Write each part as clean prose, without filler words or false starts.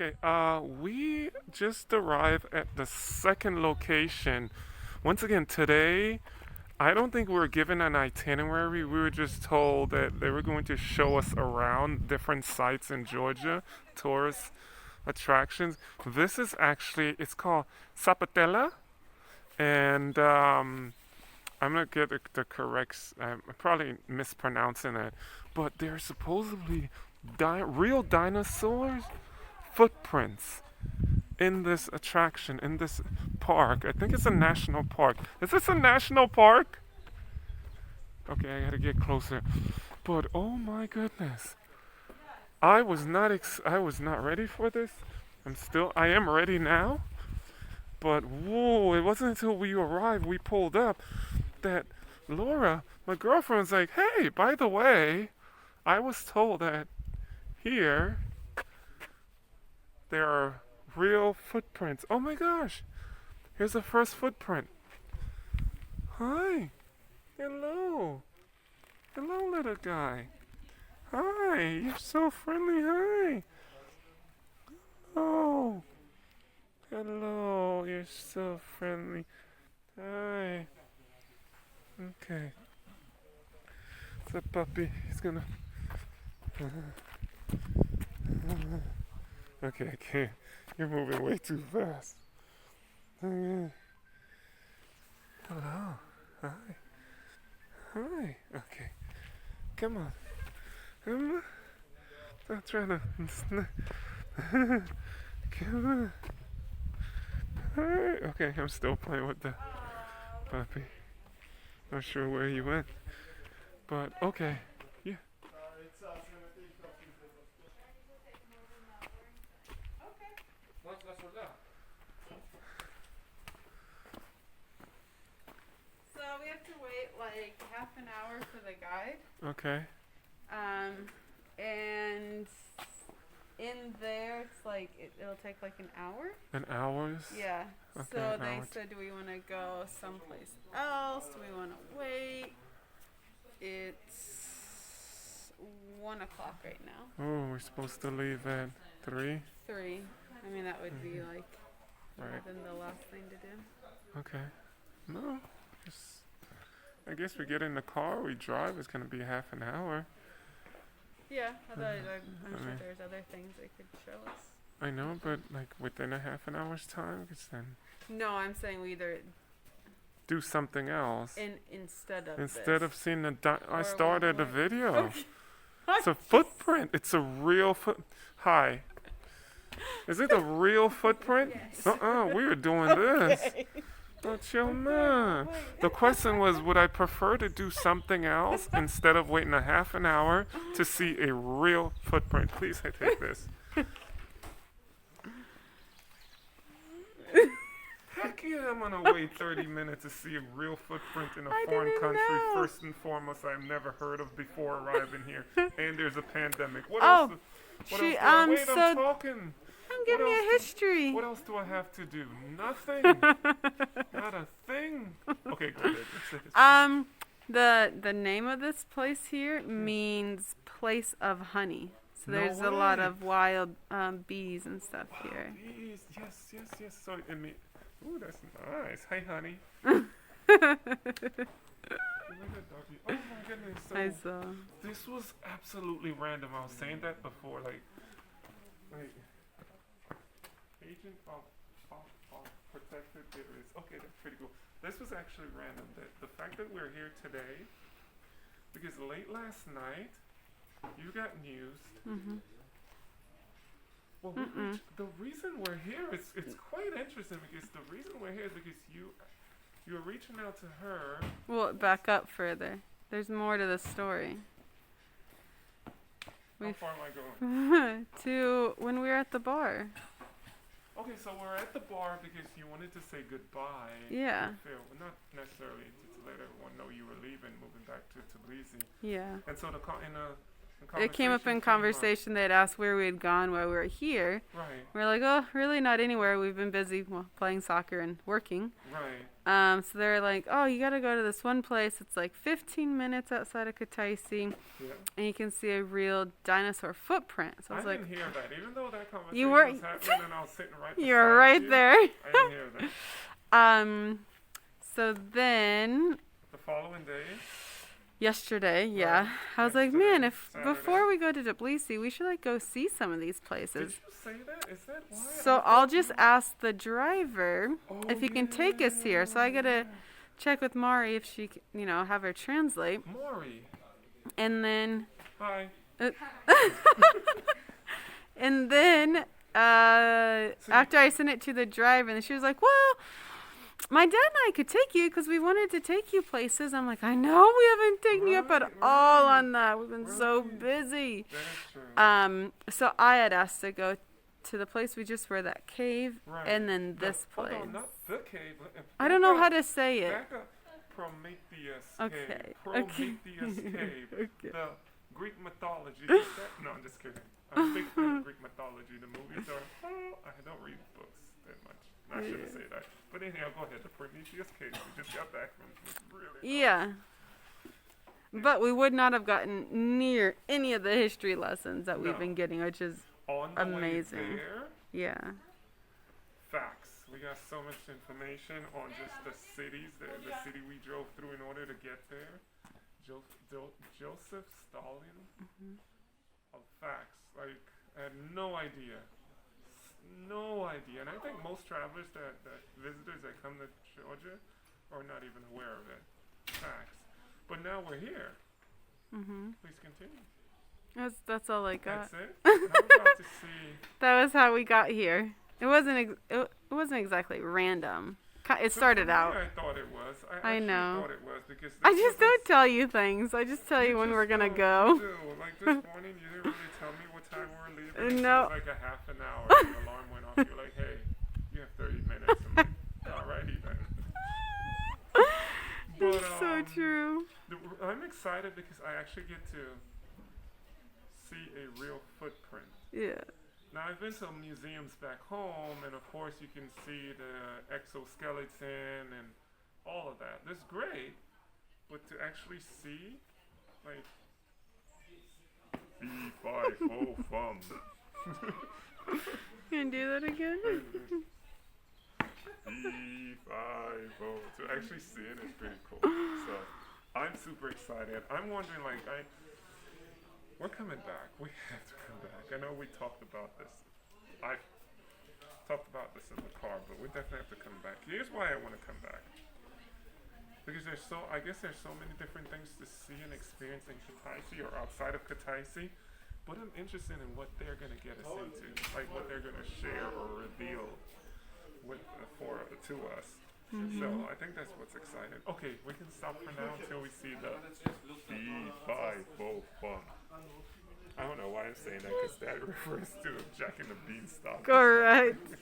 Okay, we just arrived at the second location. Once again, today, I don't think we were given an itinerary. We were just told that they were going to show us around different sites in Georgia, tourist attractions. This is actually, it's called Sapatella, and I'm gonna get the correct, I'm probably mispronouncing it, but they're supposedly real dinosaurs footprints in this attraction, in this park. I think it's a national park. Is this a national park? Okay, I gotta get closer. But oh my goodness, I was not ready for this. I am ready now. But whoa, it wasn't until we arrived, we pulled up, that Laura, my girlfriend, was like, "Hey, by the way, I was told that here there are real footprints." Oh my gosh, here's the first footprint. Hi. Hello. Hello, little guy. Hi. You're so friendly. Hi. Oh. Hello. You're so friendly. Hi. Okay. It's a puppy. He's gonna. Okay, I can't. You're moving way too fast. Okay. Hello. Hi. Hi. Okay. Come on. Come on. Stop trying to. Come on. Hi. Okay, I'm still playing with the puppy. Not sure where you went. But okay. Yeah. So we have to wait like half an hour for the guide. Okay. And in there it's like it'll take like an hour. An hours? Yeah. Okay, So an they hour. said, do we want to go someplace else? Do we want to wait? It's 1 o'clock right now. Oh, we're supposed to leave at 3? 3. I mean that would be like Right. then the last thing to do. Okay. No. I guess we get in the car, we drive, it's gonna be half an hour. Yeah, although I'm I sure mean- there's other things they could show us. I know, but like within a half an hour's time, because then No, I'm saying we either do something else. instead of Instead this. of seeing the I Or started a what? video. Okay. It's a footprint. It's a real Hi. Is it a real footprint? Yes. We were doing this. Okay. Oh, chill, man. The question was, would I prefer to do something else instead of waiting a half an hour to see a real footprint? Please, I take this. Heck yeah, I'm gonna wait 30 minutes to see a real footprint in a I foreign didn't country. know. First and foremost, I've never heard of before arriving here, and there's a pandemic. What Oh, else? What she- else? Wait, so- I'm talking. I'm giving you a history. What else do I have to do? Nothing. Not a thing. Okay, go ahead. Let's say The name of this place here means place of honey. So No there's a lot way. of wild bees and stuff Wow, here. bees. Yes. So it mean, ooh, that's nice. Hey, honey. Look at doggy. Oh my goodness. So I saw. this was absolutely random. I was saying that before, like agent of protected areas. Okay, that's pretty cool. This was actually random. The fact that we're here today, because late last night, you got news. Mhm. Well, the reason we're here is it's quite interesting because the reason we're here is because you're reaching out to her. Well, back up further. There's more to the story. How far am I going? To when we were at the bar. Okay, so we're at the bar because you wanted to say goodbye. Yeah. Not necessarily to let everyone know you were leaving, moving back to Tbilisi. Yeah. And so It came up in conversation. They'd asked where we had gone while we were here. Right. We're like, oh, really not anywhere. We've been busy playing soccer and working. Right. So they're like, oh, you gotta go to this one place. It's like 15 minutes outside of Kutaisi, Yeah. and you can see a real dinosaur footprint. So I was like, didn't hear that, even though that conversation you were, was happening and I was sitting right beside you were right you. there. I didn't hear that. So then The following day, yesterday, yeah, I was like, Yesterday, man, if Saturday. before we go to Tbilisi, we should like go see some of these did places. you say that? Is that why? So I'll just ask the driver Oh, if he can take us here. So I gotta check with Mari if she, have her translate, Maury. and then, Hi. and then after I sent it to the driver, and she was like, well, my dad and I could take you because we wanted to take you places. I'm like, I know we haven't taken you up at all on that. We've been so busy. That is true. So I had asked to go to the place we just were, that cave, Right. and then this Hold place. on, not the cave. I don't know how to say it. Back up. Prometheus Okay, cave. okay. Prometheus cave. Okay. The Greek mythology. No, I'm just kidding. I'm a big fan of Greek mythology. The movies are. I don't read books that much. I shouldn't say that. But anyhow, go ahead. The Prometheus cave. We just got back from. Was really. Yeah. But we would not have gotten near any of the history lessons that we've No. been getting, which is On the amazing. way there, yeah. facts. We got so much information on just the cities, the city we drove through in order to get there. Joseph Stalin. Of facts. Like, I had no idea. No idea. And I think most travelers that visitors that come to Georgia are not even aware of it. Facts. But now we're here. Please continue. That's all I got. That's it. I'm about to see. That was how we got here. It wasn't exactly random. It started For me, out. I thought it was. I I actually know. thought it was because I this just wasn't don't tell you things. I just tell you when just we're gonna don't. go. You do. Like this morning, you didn't really tell me what time we were leaving. No. It was like a half an hour. The alarm went off. You're like, hey, you have 30 minutes. I'm like, alrighty then. It's so true. I'm excited because I actually get to see a real footprint. Yeah. Now, I've been to museums back home, and of course, you can see the exoskeleton and all of that. That's great, but to actually see, like, B5O fun. Can you do that again? B5O. To actually see it is pretty cool. So, I'm super excited. I'm wondering, like, we're coming back. We have to come back. I know we talked about this. I talked about this in the car, but we definitely have to come back. Here's why I want to come back. Because I guess there's so many different things to see and experience in Kutaisi or outside of Kutaisi. But I'm interested in what they're going to get us into. Like what they're going to share or reveal to us. So I think that's what's exciting. Okay, we can stop for now until we see the B5O fun. I don't know why I'm saying that because that refers to Jack and the Beanstalk. Correct.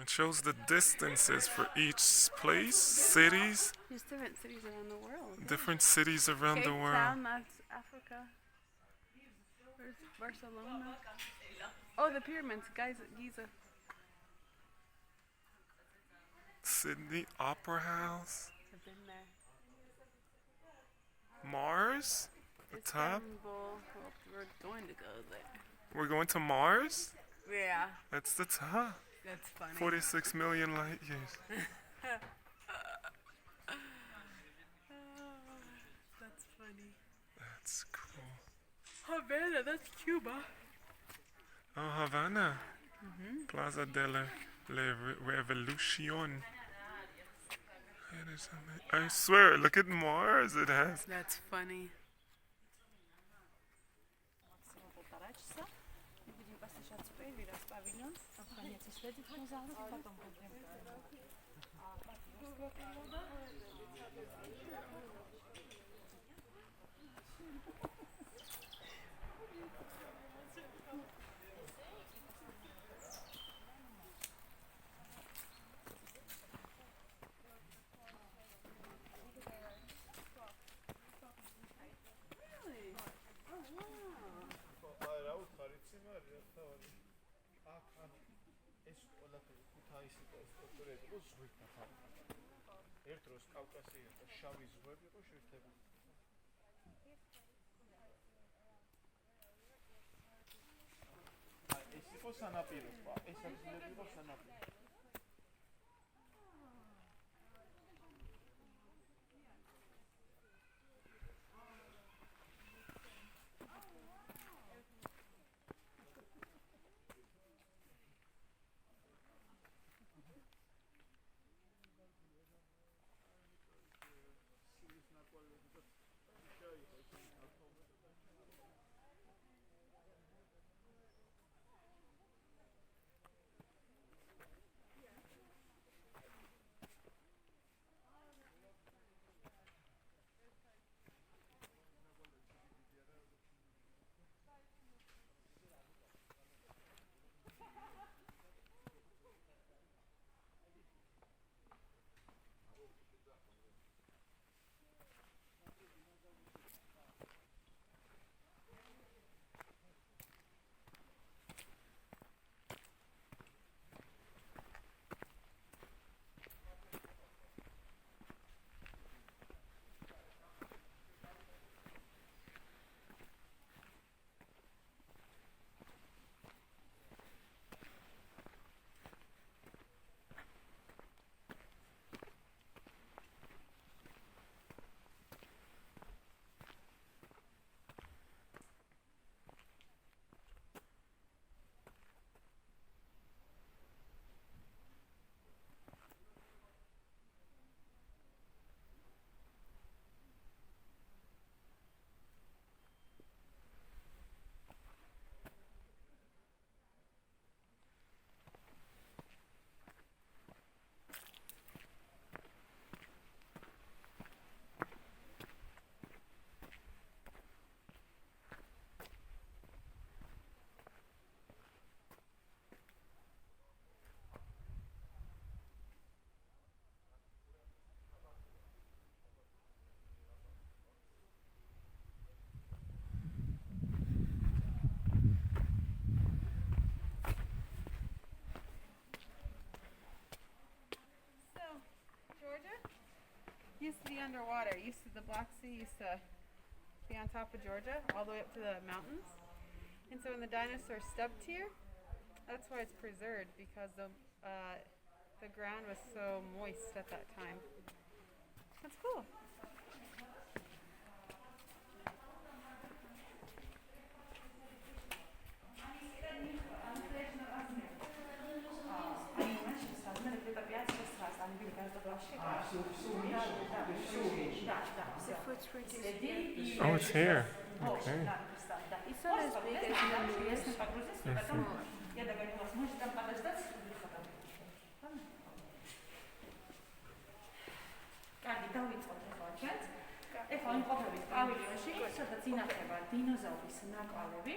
It shows the distances for each place, cities, There's different cities around the world. different cities around the world. Town, that's Africa. Where's Barcelona? Oh, the pyramids, Giza. Sydney Opera House, I've been there. Mars, the top. Istanbul. Well, we're going to go there. We're going to Mars. Yeah, That's the top. that's funny. 46 million light years. That's funny. That's cool. Havana, that's Cuba. Oh, Havana. Plaza de la Revolucion. It is I swear, look at Mars. It has. That's funny. ყველაფერი ქუთაისი და სტრუქტურები იყო ზღვით დაფარული. ერთ დროს კავკასია და შავი ზღვები იყო შეერთებული. ეს იყო სანაპირო ზღვა, ეს ადგილები იყო სანაპირო. Used to be underwater. Used to the Black Sea used to be on top of Georgia, all the way up to the mountains. And so when the dinosaurs stepped here, that's why it's preserved, because the ground was so moist at that time. That's cool. Oh, it's here. Okay. It's not as big as the movies. კარგი, დავიწყოთ ახლა ჩვენც. ეხლა იმყოფებით პავილიონში, სადაც ინახება დინოზავრის ნაკვალევი.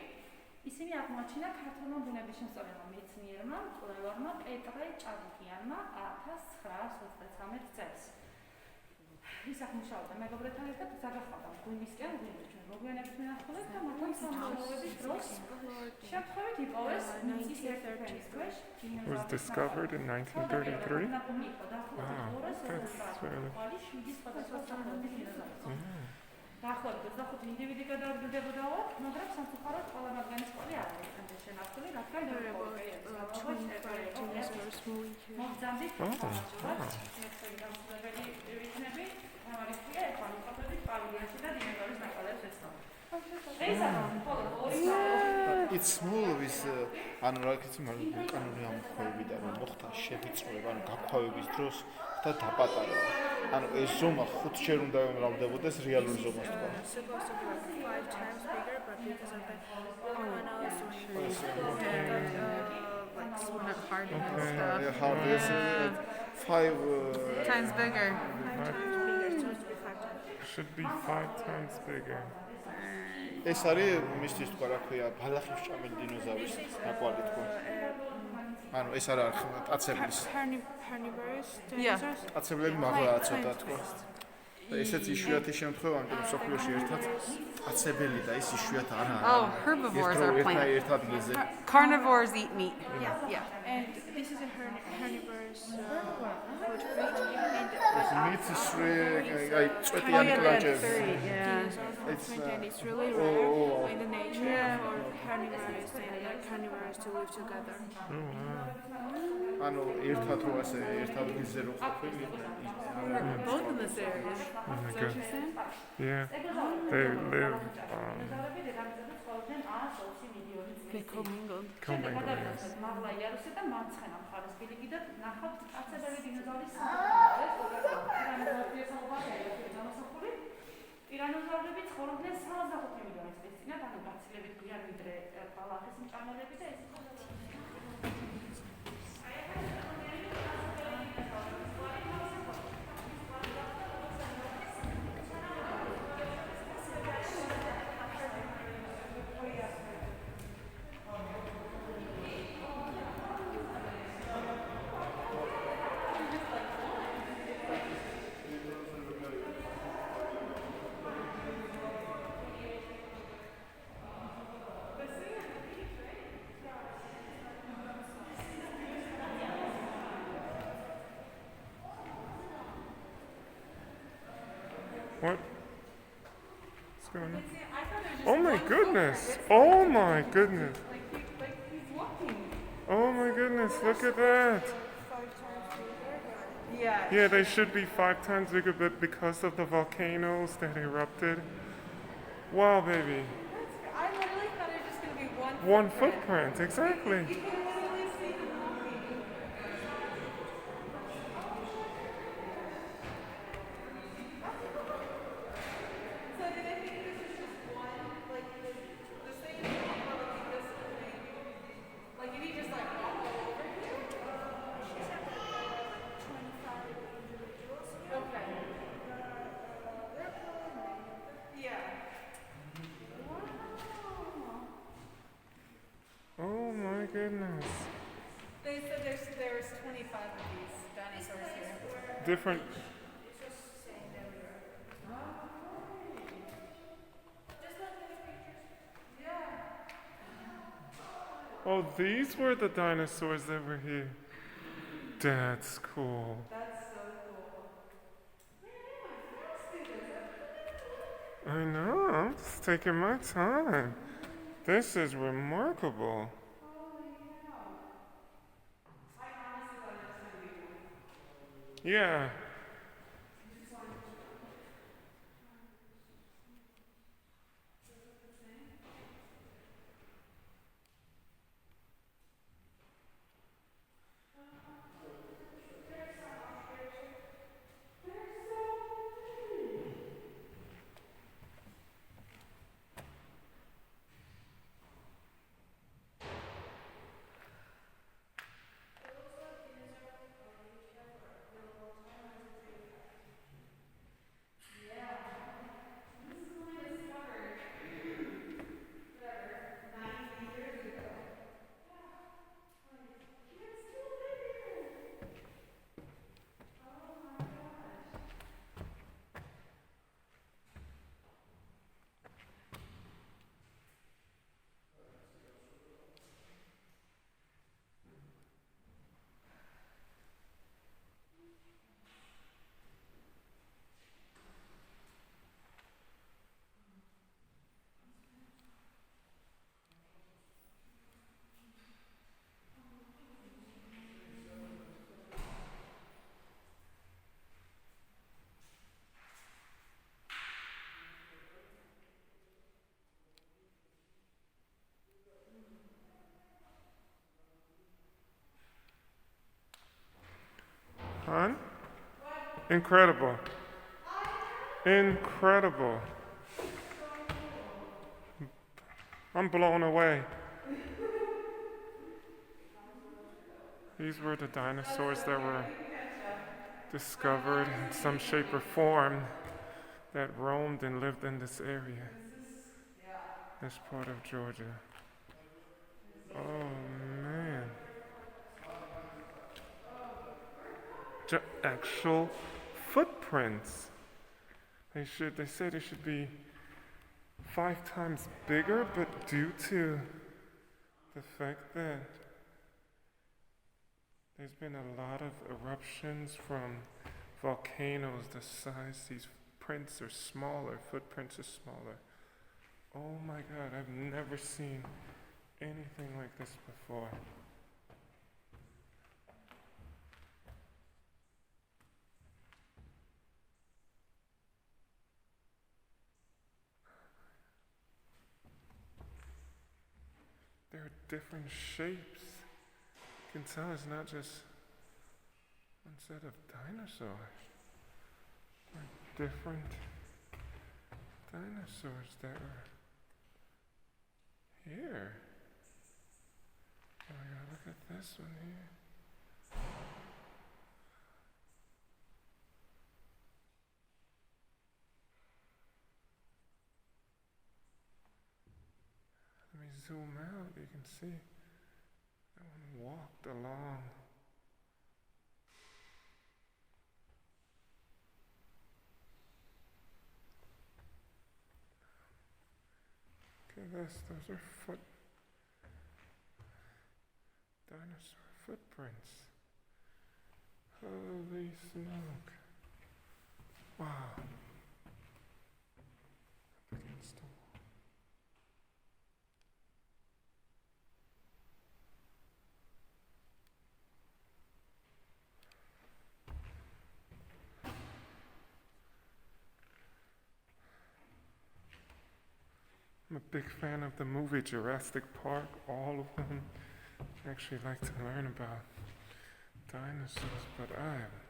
ისინი აღმოაჩინა ქართულმა ბუნების შემსწავლელმა მეცნიერმა მკვლევარმა პეტრე ჭადრიკიანმა 1933 წელს. ის აღმოჩნდა მეგობრებთან ერთად ზაგახავდა ღვინისკენ, ღვინით ჩვენ მოგვიანებით ვინახავთ და მათთან სამშობლოების დროს შემთხვევით იპოვეს მიწის ერთ-ერთი ქვეშ It was discovered in 1933. Wow, that's really... დაახლოებით 25 ინდივიდი გადაადგილდებოდაო, მაგრამ სამწუხაროდ ყველა მათგანის კვალი არ არის ამდენ შენახული, რადგან Dinosaurs moving here. მოგზაურობთ მეცნიერი ვიცნები, ამარიხია ეხლა იმყოფებით პავილიონში და დინოზავრის ნაკვალევს ეცნობა. It's small with ანუ რა ვიცი მაგრამ კანონი ამოქმედი და რომ მოხდა შევიწროება ანუ გაქვავების დროს და დაპატარა. ანუ ეს ზომა 5 ჯერ უნდა ემრავდებოდეს რეალური ზომას თქვა. Supposed to be like 5 times bigger, but because of the volcanoes Like sort of hardened and stuff. Yeah, hard is 5 Times bigger. 5 times bigger, so it's 5 times. Should be 5 times bigger. ეს არის მისთვის თქვა რა ქვია ბალახის ჭამელი დინოზავრის ნაკვალი თქვა. ანუ ეს არ არის კაცებლის. Carnivorous Yeah. dinosaurs? კაცებლები მაღლა ცოტა თქვა. და ესეც იშვიათი შემთხვევა, იმიტომ რომ სოფლიოში ერთად აცებელი და ის იშვიათ არაა. Oh, herbivores are plant. ერთ ადგილზე. Carnivores eat meat. Yeah. And this is a hernivorous footprint. მიწის აი წვეტიანი კლანჭები. Yeah. Dinosaur footprint, and it's really rare in the nature for herbivores and carnivores to live together. ანუ ერთად რო ასე ერთ ადგილზე რო ყოფილი. Both in this area. Is that what you're saying? Yeah, they live They commingled. commingled. Yes. მაღლა იარუსი და მარცხენა მხარეს ბილიკი და ნახავთ კაცებრივი დინოზავრის ტირანოზავრები ცხოვრობდნენ 65 მილიონი წლის წინათ, ანუ გაცილებით გვიან ვიდრე ბალახის მჭამელები და ეს What? What's going on? Oh my goodness! Oh my goodness! Oh my goodness! Look at that! Yeah. Yeah, they should be 5 times bigger, but because of the volcanoes that erupted. Wow, baby! I literally thought it was just going to be One footprint, exactly. You can literally see them walking. So did they think this was just one? Like, this thing is probably like this thing. Like, did he just like walk all over here? She's had 25 individuals. Okay. Yeah. Oh my goodness! They said there's 25 of these dinosaurs here. Different. Oh, these were the dinosaurs that were here. That's cool. That's so cool. I know, I'm just taking my time. This is remarkable. Yeah. Hon? Incredible. Incredible. I'm blown away. These were the dinosaurs that were discovered in some shape or form that roamed and lived in this area, this part of Georgia. Oh man. Actual footprints. They said it should be 5 times bigger, but due to the fact that there's been a lot of eruptions from volcanoes, the size, these footprints are smaller. Oh my God, I've never seen anything like this before. There are different shapes. You can tell it's not just one set of dinosaurs. There are different dinosaurs that are here. Oh yeah, look at this one here. Let me zoom out, you can see that one walked along. Look at this, those are dinosaur footprints. Holy smoke. Wow. Up against the wall. I'm a big fan of the movie Jurassic Park, all of them. I actually like to learn about dinosaurs, but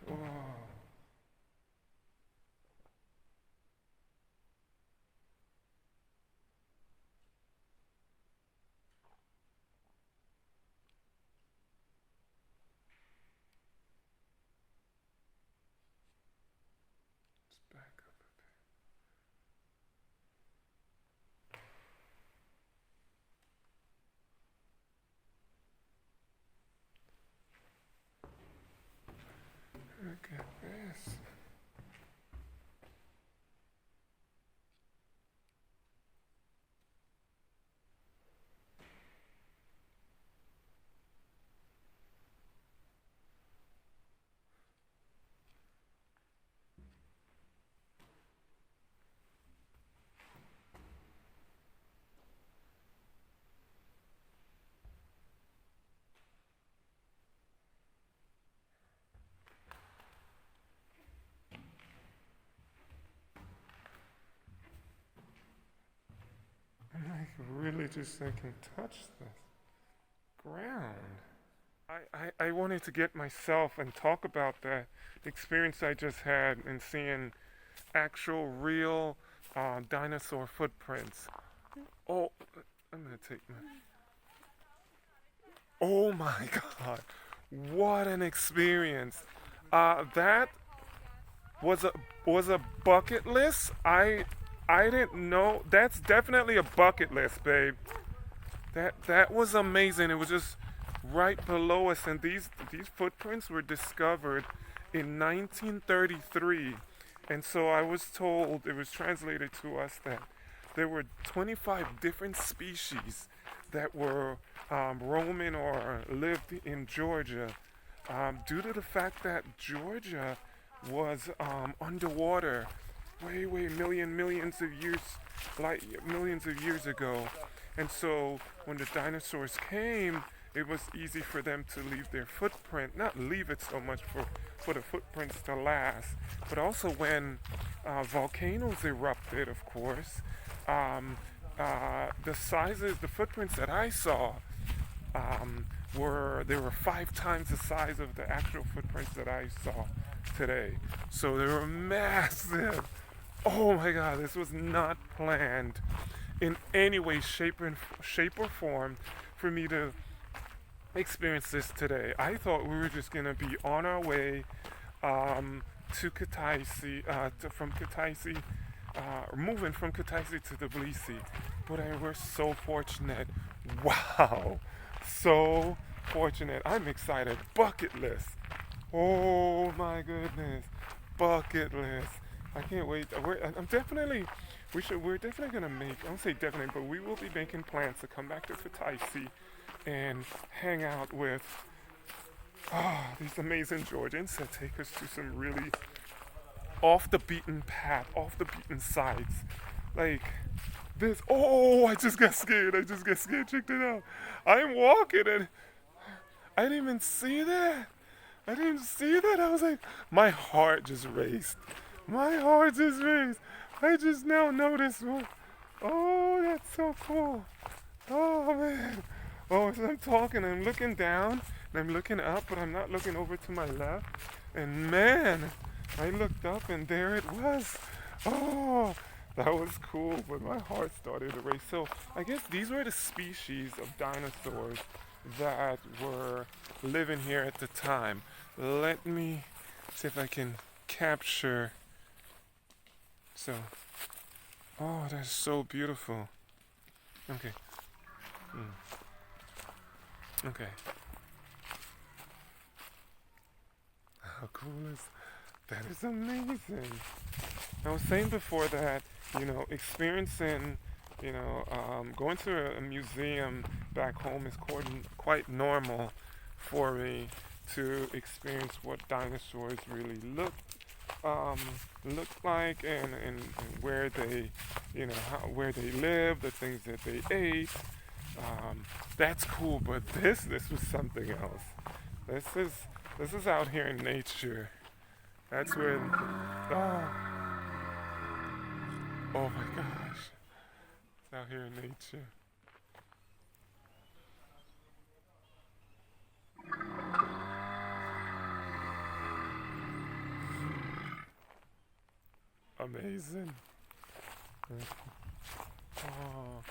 whoa. Let's back up a bit. Look at this. Really just I can touch the ground. I wanted to get myself and talk about that experience I just had in seeing actual real dinosaur footprints. Oh, I'm gonna take my. Oh my God, what an experience! That was a bucket list. I didn't know. That's definitely a bucket list, babe. That was amazing. It was just right below us, and these footprints were discovered in 1933, and so I was told, it was translated to us, that there were 25 different species that were roaming or lived in Georgia, due to the fact that Georgia was underwater millions of years ago. And so when the dinosaurs came, it was easy for them to leave their footprint, not leave it so much for the footprints to last, but also when volcanoes erupted, of course, the footprints that I saw were 5 times the size of the actual footprints that I saw today. So they were massive. Oh my God, this was not planned in any way, shape or form for me to experience this today. I thought we were just going to be on our way to Kutaisi, moving from Kutaisi to Tbilisi. But we're so fortunate. Wow, so fortunate. I'm excited. Bucket list. Oh my goodness. Bucket list. I can't wait. We're definitely gonna make, I don't say definitely, but we will be making plans to come back to Kutaisi and hang out with these amazing Georgians that take us to some really off the beaten path, off the beaten sides. Like this. Oh, I just got scared. Check it out. I'm walking and I didn't even see that. I was like, my heart just raced. I just now noticed. Oh, that's so cool. Oh, man. Oh, as I'm talking, I'm looking down and I'm looking up, but I'm not looking over to my left. And man, I looked up and there it was. Oh, that was cool, but my heart started to race. So I guess these were the species of dinosaurs that were living here at the time. Let me see if I can capture. So, oh, that's so beautiful. Okay. Okay. How cool is that? Is amazing. I was saying before that, experiencing, going to a museum back home is quite normal for me to experience what dinosaurs really looked like and where they, where they lived, the things that they ate. That's cool, but this was something else. This is out here in nature. That's where. Oh my gosh! It's out here in nature. Amazing. Oh.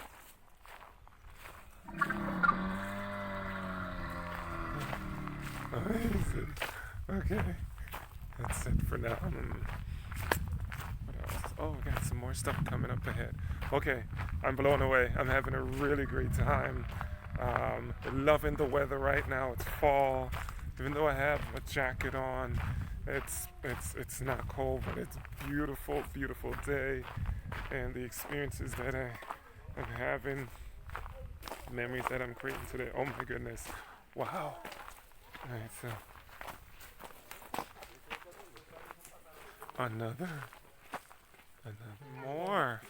Amazing. Okay. That's it for now. What else? Oh, we got some more stuff coming up ahead. Okay. I'm blown away. I'm having a really great time. Loving the weather right now. It's fall. Even though I have a jacket on, it's not cold, but it's a beautiful day. And the experiences that I'm having, memories that I'm creating today. Oh my goodness. Wow. Alright, so another more.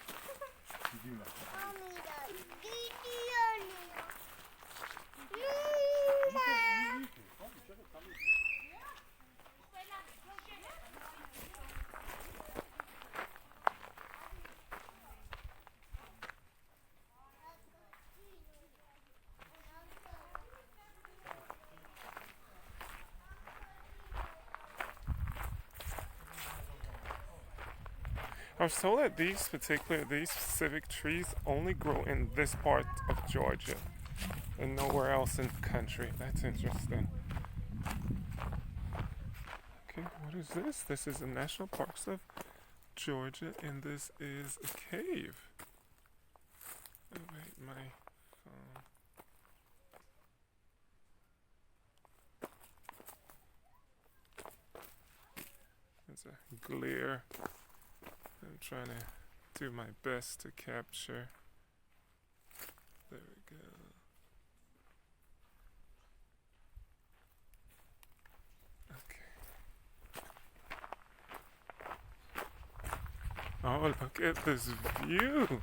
I was told that these specific trees only grow in this part of Georgia and nowhere else in the country. That's interesting. Okay, what is this? This is the National Parks of Georgia, and this is a cave. Oh, wait, my phone. There's a glare. I'm trying to do my best to capture. There we go. Okay. Oh, look at this view. We're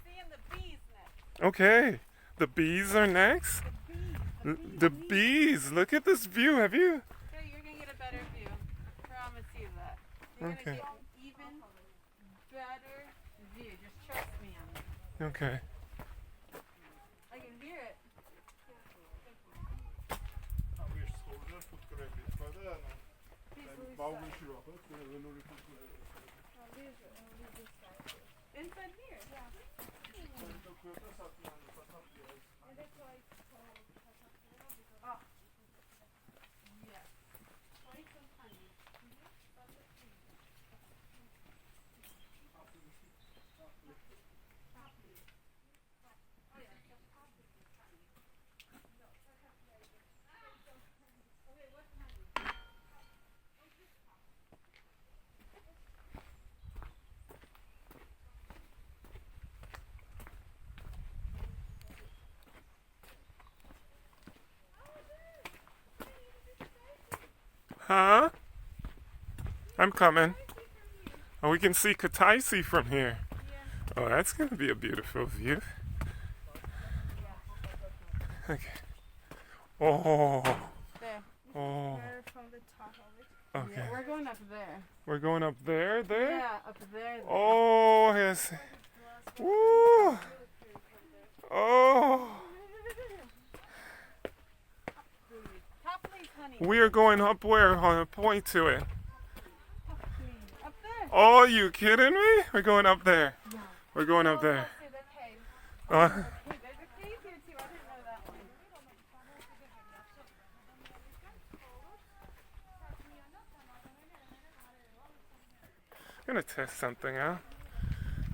seeing the bees next. Okay. The bees are next? The bees. Look at this view. Have you? Okay, you're going to get a better view. I promise you that. You're going to Okay. get an even better view. Just trust me on it. Okay. I can hear it. Inside here. Yeah. Oh. Yes. Quite some honey. Huh? I'm coming. Oh, we can see Kutaisi from here. Oh, that's going to be a beautiful view. Okay. Oh. There. Oh. From the top of it. Okay. Yeah, we're going up there. We're going up there? There? Yeah, up there. Oh, yes. Woo. Oh. Top please, honey. We are going up where? Point to it. Up there. Oh, you kidding me? We're going up there. We're going up there. See the cave. Uh, Hey, there's a cave here too. I didn't know that one. I'm gonna test something out.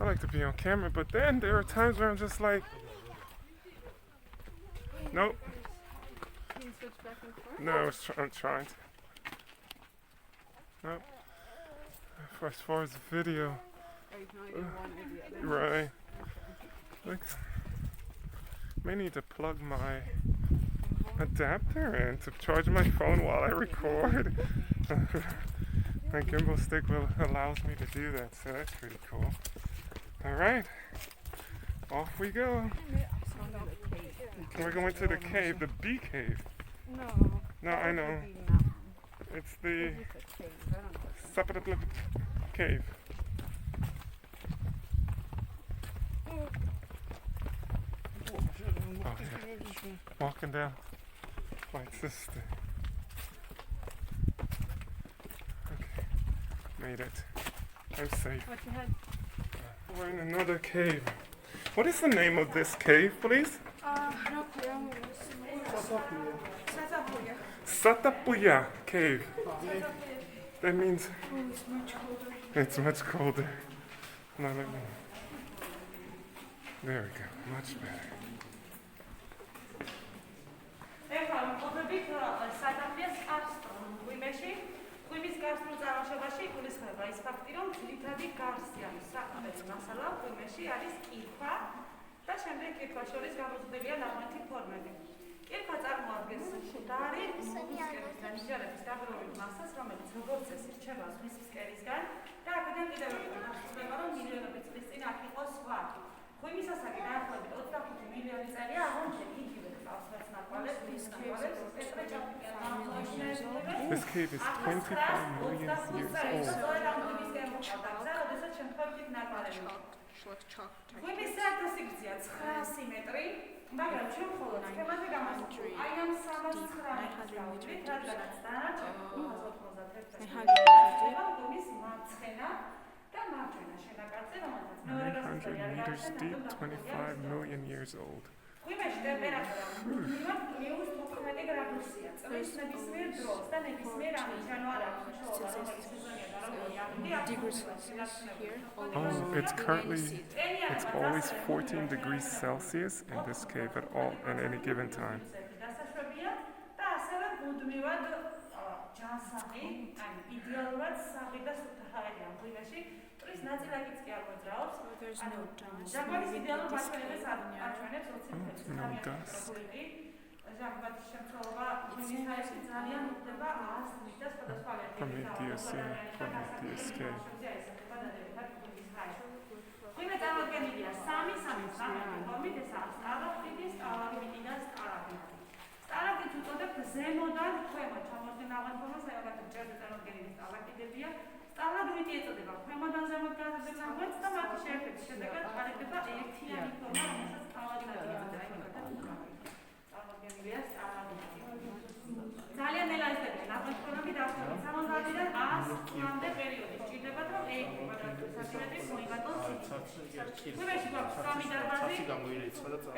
I like to be on camera, but then there are times where I'm just like, nope. Can you switch back and forth? No, I'm trying to. Nope. As far as the video, Or you can only do one or the other. right. Look, may need to plug my adapter in to charge my phone while I record. My gimbal stick allows me to do that, so that's pretty cool. All right, off we go. We're going to the cave, the bee cave. No. No, I know. It's the Sataplia cave. Oh, yeah. Walking down like this thing. Okay, made it. I'm safe. What's your head? We're in another cave. What is the name of this cave, please? Sataplia cave. That means it's much colder. No, let me. There we go. Much better. ეხლა ვიმყოფებით სატაპლიას ღვიმეში. ღვიმის გარსრულ წარმოშობაში იგულისხმება ის ფაქტი, რომ ძირითადი გარსი არის საკმაოდ მასალა, ღვიმეში არის კირქვა და შემდეგ კირქვას შორის გამოზრდილია ლამათი ფორმები. კირქვა წარმოადგენს მკვდარი მოლუსკების ნაიჟარების დაგროვებულ მასას, რომელიც როგორც წესი რჩება ზღვის ფსკერისგან და აქედან კიდევ ერთი გასწრება, რომ მილიონობით წლის წინ აქ იყო სხვა. ღვიმის ასაკი დაახლოებით 25 მილიონი წელია, აღმოჩნდა იგივე ყავს ნაკვალებს, ნაკვალებს, This cave is 25 million years old. ღვიმის საერთო სიგრძეა 900 მეტრი, მაგრამ ჩვენ მხოლოდ სქემაზე გამოვხსნით აი ამ 309 მეტრით, რადგანაც დანარჩენი 591 ღვიმის მარცხენა და მარჯვენა შენაკადზე, რომელსაც მეორე 900 meters deep, 25 million years old. ღვიმეში ტემპერატურა მუდმივად -15 გრადუსია. წლის ნებისმიერ დროს და ნებისმიერ ამით არ აქვს მნიშვნელობა, რომელი სეზონია და რომელი ამინდი აქვს. Oh, it's always 14 degrees Celsius in this cave at any given time. დასაშვებია და ასევე მუდმივად ჯანსაღი, ანუ იდეალურად საღი და სუფთაერია ღვიმეში. ტრის ნაწილაკიც კი არ მოძრაობს. ჟანგბადის იდეალურ მაჩვენებელს აჩვენებს 20 წელიწადში. ჟანგბადის შემცველობა ღვიმის ჰაერში ძალიან უხდება 100 და სხვადასხვა ღვიმე წარმოდგენილია 3 ფორმით, ესაა სტალაქტიტი, სტალაგმიტი და სტალაგმიტი. სტალაქტიტს უწოდებთ ზემოდან ქვემოთ ჩამოდგენ ავანფორმას, საერთოდ ჭერზე წარმოდგენილი სტალაქტიტებია. სტალაგმიტი ეწოდება ქვემოდან ზემოთ გაზრდილ ნაღვენს და მათი შეერთების შედეგად ყალიბდება ერთიანი ფორმა, რომელსაც სტალაგმიტი ეწოდება. წარმოდგენილია სტალაგმიტი. ძალიან ელასტიკური ნაღვენფორმები დაახლოებით 60-დან 100 წლამდე პერიოდი სჭირდებათ, რომ ერთი კვადრატული სანტიმეტრი მოიმატოს სიგრძე. ღვიმეში გვაქვს 3 დარბაზი.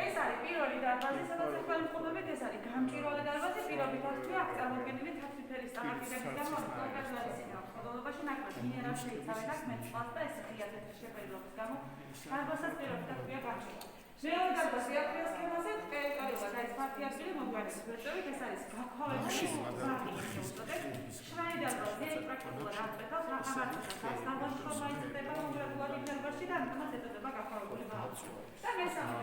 ეს არის პირველი დარბაზი, სადაც ახლა ვიმყოფებით, ეს არის გამჭვირვალე დარბაზი, პირობით აქ წარმოდგენილი თეთრი ფერის სტალაქტიტების გამო კონკრეტულად ხოდოლობაში ნაკლები მინერალს შეიცავენ აქ მეტყავს და ეს ღია თეთრი შეფერილობის გამო დარბაზს პირობით აქვია გაჭირვა. მეორე დარბაზი აფრიას სქემაზე ტერიტორიულად არის ფართიარსული მოგვარების ვერტებით, ეს არის გაქვავებული შვაი დარბაზი, ეს პრაქტიკულად აღწევს აღარჩევას დარბაზში მოიცდება კონკრეტულად იმ დარბაზში და ამიტომაც ეწოდება გაქვავებული ბაღი. და მესამე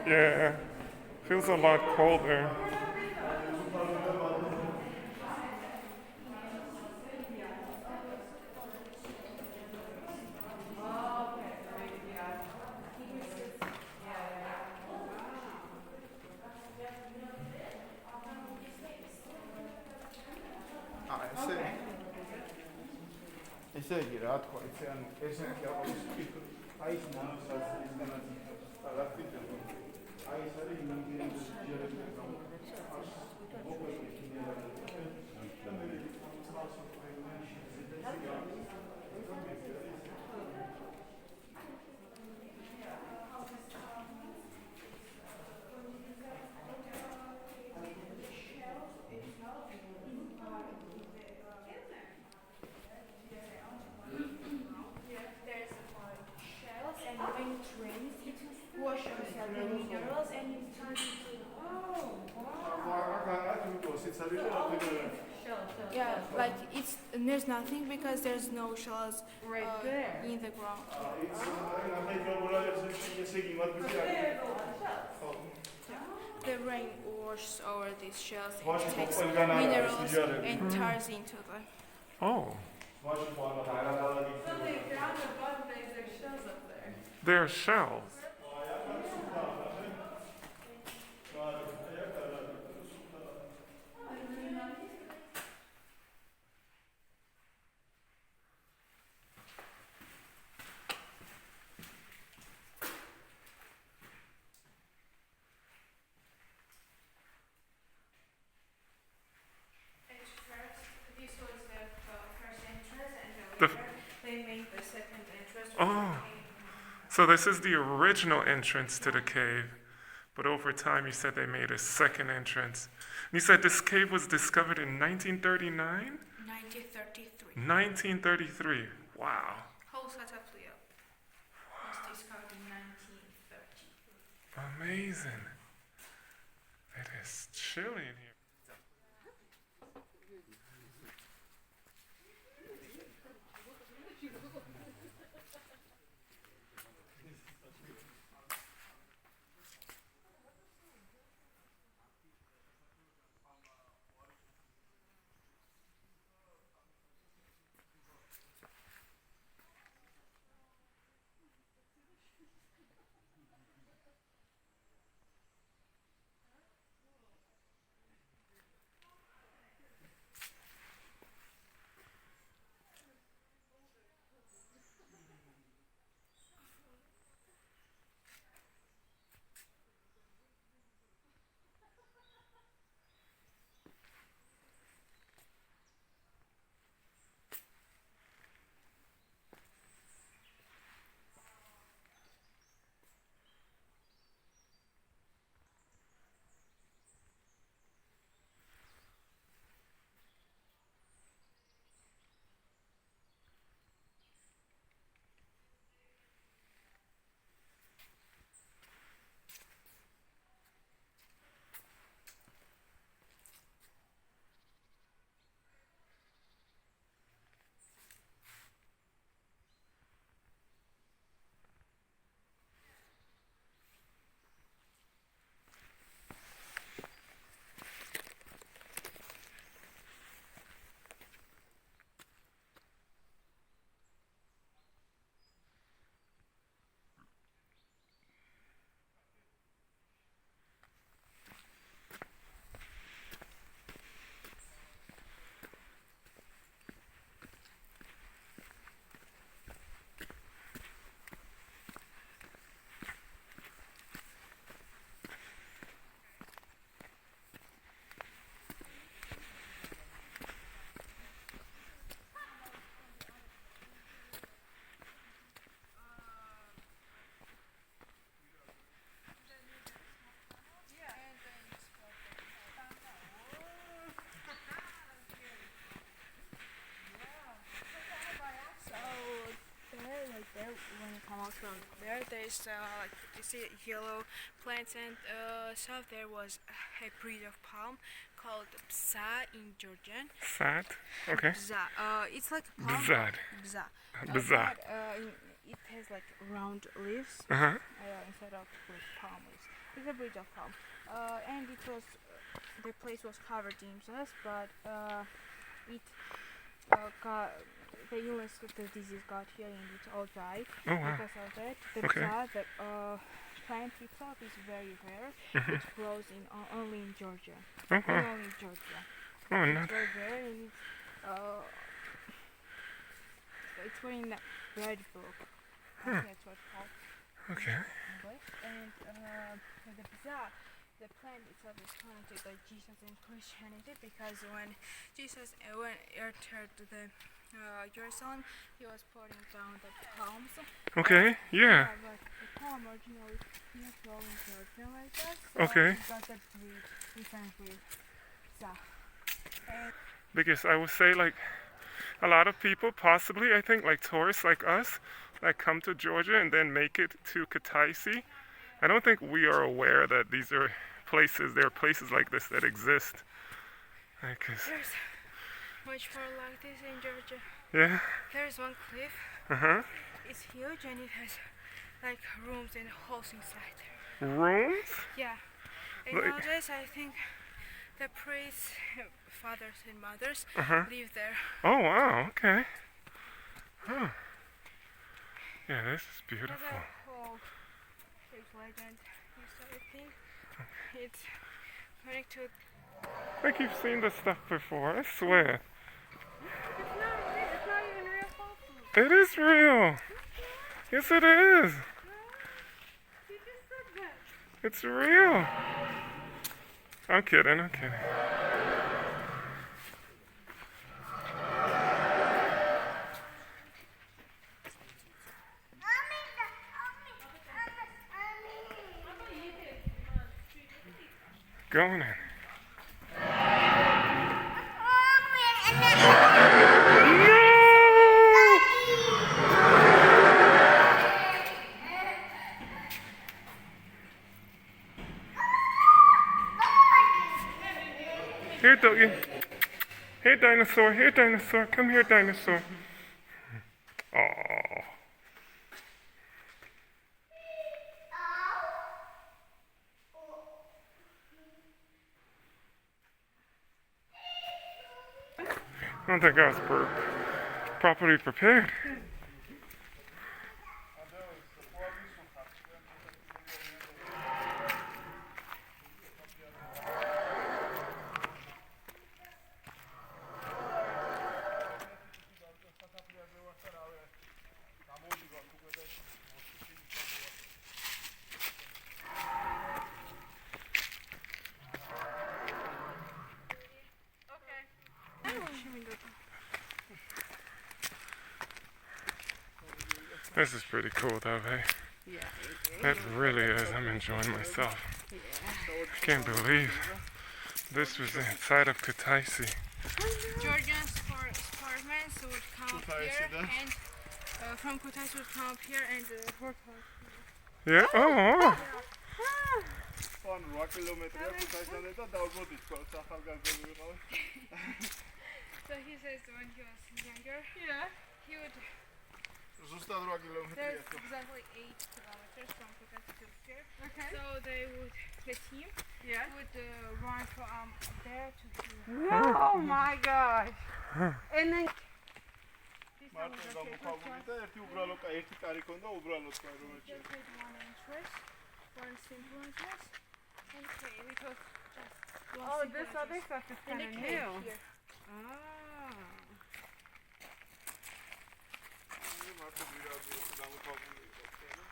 Yeah, feels a lot colder. ესე იგი რა თქვა იცი ანუ ესეთი აყოლის ფიქრი აი ეს ნანოსაზრისგანაც და რა თქმა აი ეს არის იმენგირის ჯერები Yeah, like there's nothing because there's no shells there. in the ground. The rain washes over these shells and takes minerals and turns into them. Oh, So they found the bottom there's their shells up there. they're shells. This was the first entrance, and The- they made the second entrance. Oh. So this is the original entrance to the cave, but over time you said they made a second entrance. And you said this cave was discovered in 1939? 1933. 1933. Wow. Whole Sataplia was discovered in 1930. Amazing. It is chilly in here. When you come out from there, there's like you see yellow plants, and south there was a breed of palm called bza in Georgian. Sad? Okay. Bza. It's like a palm. Bzad. Bza. Bzad. It has like round leaves Uh-huh. instead of like palm leaves. It's a breed of palm, and it was the place was covered in dust, but it got the illness of the disease got here and it all died Oh, wow. because of that. The Okay. bza, the plant itself is very rare. It grows in only in Georgia. Oh, wow. Only in Georgia. Oh, It's not. very rare, and it's in red book. That's what it's called. Okay. English. And the bazaar, the plant itself is connected to Jesus and Christianity because when Jesus entered the Jerusalem, he was putting down the palms. Okay. Yeah. But the palm originally not growing children like that. So Okay. we got that breed, different breed. So, and Because I would say like a lot of people, possibly I think like tourists like us, that come to Georgia and then make it to Kutaisi. I don't think we are aware that these are places. There are places like this that exist. Like, there's much more like this in Georgia. yeah. There's one cliff. Uh-huh. It's huge and it has like rooms and halls inside. Rooms? Yeah. And Like- nowadays I think the priests, fathers and mothers Uh-huh. live there. Oh wow. Okay. Huh. Yeah, this is There's beautiful. a whole fake legend history thing. It's connected to I keep seeing this stuff before. I swear. it's not even real folklore. It is real. Yes, it is. You just said that. It's real. I'm kidding. I'm kidding. Going in. Here, doggy. Here, dinosaur. Here, dinosaur. Come here, dinosaur. Oh. I don't think I was properly prepared. This is pretty cool though, hey? Yeah. It really is. I'm enjoying myself. I can't believe this was inside of Kutaisi. Georgian sportsmen would come up here and from Kutaisi would come up here and work hard. Yeah? Oh, Fun 8 კილომეტრია ქუთაისამდე და დავბოდი თქვა სახალგაზრდები ვიყავ. So he says when he was younger, he would. ზუსტად 8 კილომეტრია. There's exactly 8 kilometers from Kutaisi to here. Okay. So the team Yeah. would run from there to here. Oh my gosh. And then This one მარტო was a paper გამოქვაბული და ერთი კარი ქონდა უბრალოდ თქვა რომელიც Just had one entrance, one simple entrance, and cave. It was just one oh, simple this other entrance. stuff is And kind a of cave new. here. Ah. მარტო ვირადი გამოქვაბული იყო თქვა.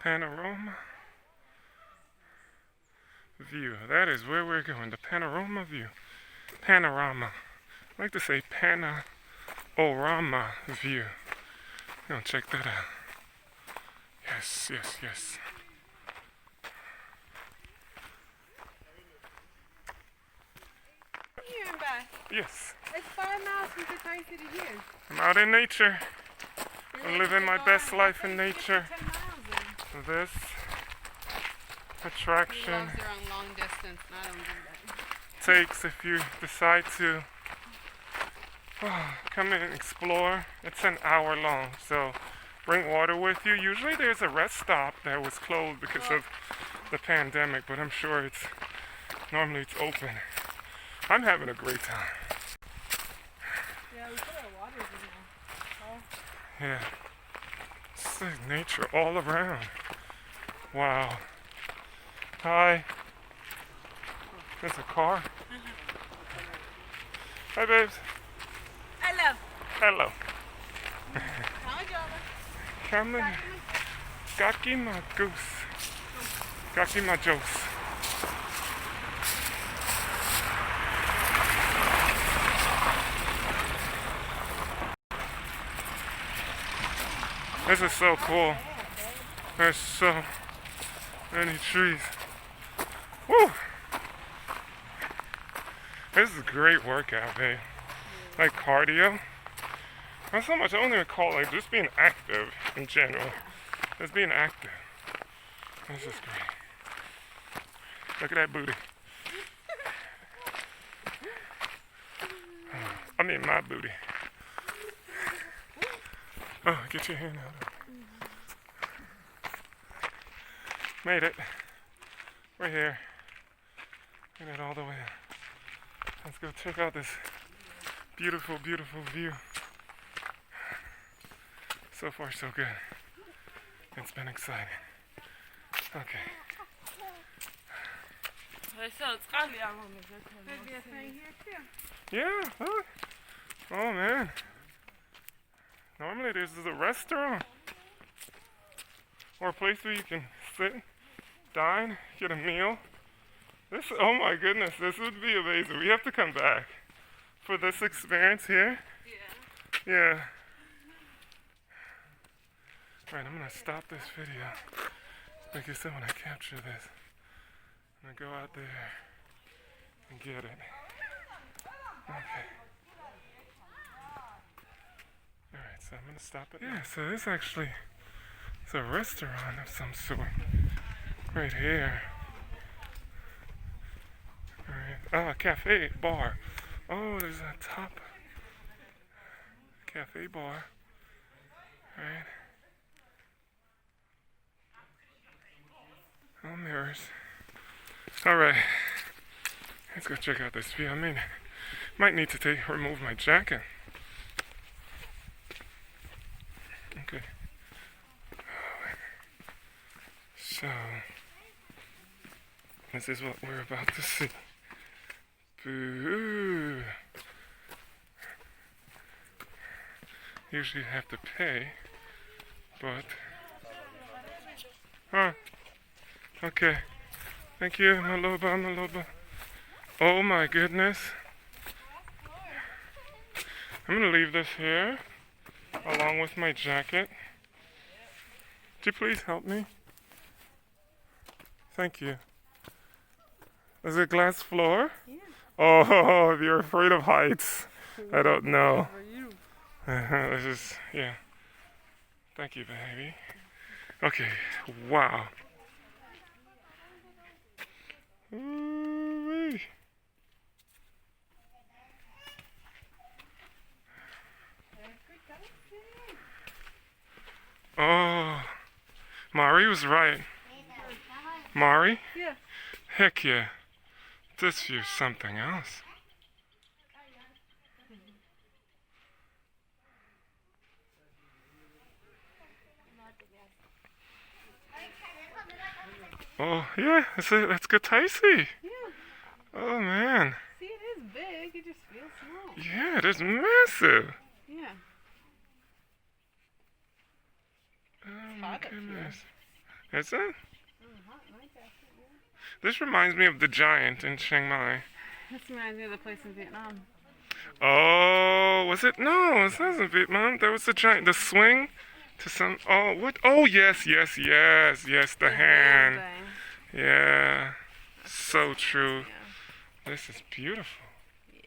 panorama view. That is where we're going. The panorama view. Panorama. I like to say panorama view. Now check that out. Yes, yes, yes. Here and back. Yes. It's 5 miles from Kutaisi to here. I'm out in nature. You're I'm like living my going best life like in 10 nature. miles in. This He attraction loves their own long distance, and I don't do that. takes if you decide to come in and explore. It's an hour long, so bring water with you. Usually there's a rest stop that was closed because of the pandemic, but I'm sure it's normally it's open. I'm having a great time. Yeah, we put our waters in there. Yeah. It's like nature all around. Wow. Hi. There's a car. Hi, babes. Hello. Hello. Hi, Java. Come in. Gaki my goose. Gaki my jose. This is so cool. There's so many trees. Woo! This is a great workout, babe. Like cardio. Not so much, I don't even call it like just being active in general. Just being active. This is great. Look at that booty. I mean my booty. Oh, get your hand out. Made it. We're here. Made it all the way. Let's go check out this beautiful, beautiful view. So far, so good. It's been exciting. Okay. Yeah, look. Oh man. Normally this is a restaurant. Or a place where you can sit, dine, get a meal. This, oh my goodness, this would be amazing. We have to come back for this experience here. Yeah. Yeah. Alright, I'm gonna stop this video. Like I said, when I capture this, I'm gonna go out there and get it. Okay. Alright, so I'm gonna stop it. Yeah, so this actually is a restaurant of some sort. Right here. Alright. Ah, cafe, bar. Oh, there's a top cafe bar. Right. Oh, mirrors. Alright. Let's go check out this view. I mean, might need to remove my jacket. Okay. So, this is what we're about to see. Boo! Usually you have to pay, but... Huh? Okay. Thank you, Maloba, Maloba. Oh my goodness. I'm gonna leave this here, along with my jacket. Could you please help me? Thank you. Is it glass floor? Yeah. Oh, if you're afraid of heights, I don't know. This is, yeah. Thank you, baby. Okay, wow. Ooh-wee. Oh, Mari was right. Mari? Yeah. Heck yeah. This view's something else. Oh, yeah, that's Kutaisi. Yeah. Oh, man. See, it is big. It just feels small. Yeah, it is massive. Yeah. Oh, my Hot up here. goodness. Is it? This reminds me of the Giant in Chiang Mai. This reminds me of the place in Vietnam. Oh, was it? No, it wasn't Vietnam. There was the Giant. The swing to some. Oh, what? Oh, yes, yes, yes, yes. The hand. Thing. Yeah. So true. Yeah. This is beautiful. Yeah.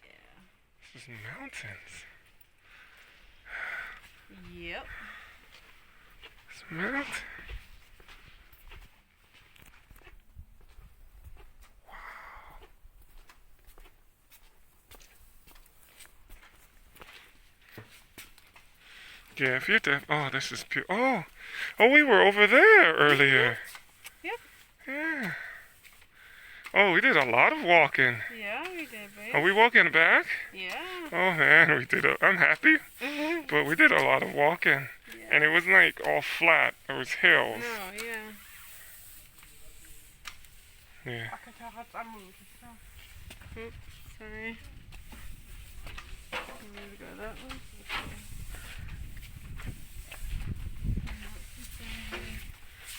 This is mountains. Yep. It's mountain. Yeah, if you're deaf. Oh, this is pure. Oh, we were over there earlier. Yep. Yeah. Oh, we did a lot of walking. Yeah, we did, babe. Are we walking back? Yeah. Oh man, we did. I'm happy, but we did a lot of walking, and it wasn't like all flat. There was hills. No, yeah. Yeah. Oops, sorry. I'm gonna go that way.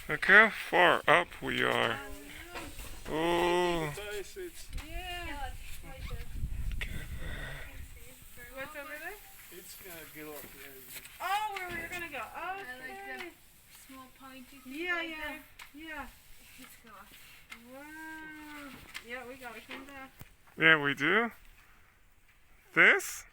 Look how far up we are. Oh. Yeah. What's over there? It's gonna get off there. Oh, where we were gonna go. Oh, like the small pointy thing. yeah, right yeah, there. yeah. It's gone. Wow. Yeah, we gotta come back. Yeah, we do. This?